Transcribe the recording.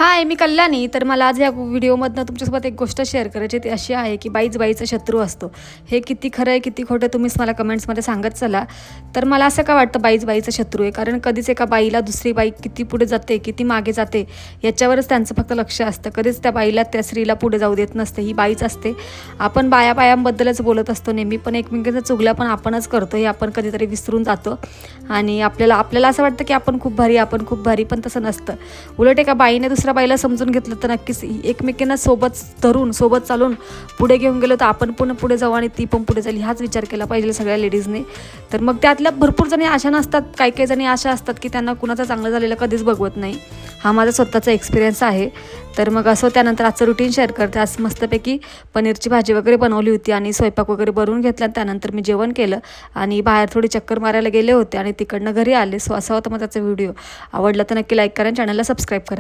हाय, मी कल्याणी. तर मला आज या व्हिडिओमधनं तुमच्यासोबत एक गोष्ट शेअर करायची. ती अशी आहे की बाईच बाईचा शत्रू असतो. हे किती खरं आहे किती खोटं तुम्हीच मला कमेंट्समध्ये सांगत चला. तर मला असं का वाटतं बाईच बाईचा शत्रू आहे, कारण कधीच एका बाईला दुसरी बाई किती पुढे जाते किती मागे जाते याच्यावरच त्यांचं फक्त लक्ष असतं. कधीच त्या बाईला त्या स्त्रीला पुढे जाऊ देत नसते. ही बाईच असते. आपण बायांबद्दलच बोलत असतो नेहमी, पण एकमेकांच्या चुगल्या पण आपणच करतो हे आपण कधीतरी विसरून जातो. आणि आपल्याला असं वाटतं की आपण खूप भारी, पण तसं नसतं. उलट एका बाईने दुसऱ्या बाईला समजून घेतलं तर नक्कीच एकमेकींना सोबत चालून पुढे घेऊन गेलो तर आपण पण पुढे जाऊ आणि ती पण पुढे जाईल, हाच विचार केला पाहिजे सगळ्या लेडीजने. तर मग त्यातल्या भरपूर जणी अशा नसतात, काही जणी अशा असतात की त्यांना कुणाचं चांगलं झालेलं कधीच बघवत नाही. हा माझा स्वतःचा एक्सपिरियन्स आहे. तर मग असं त्यानंतर आजचं रुटीन शेअर करते. आज मस्तपैकी पनीरची भाजी वगैरे बनवली होती आणि स्वयंपाक वगैरे बनवून घेतला. त्यानंतर मी जेवण केलं आणि बाहेर थोडी चक्कर मारायला गेले होते आणि तिकडनं घरी आले. सो असा होता माझा व्हिडिओ. आवडला तर नक्की लाईक करा, चॅनलला सबस्क्राईब करा.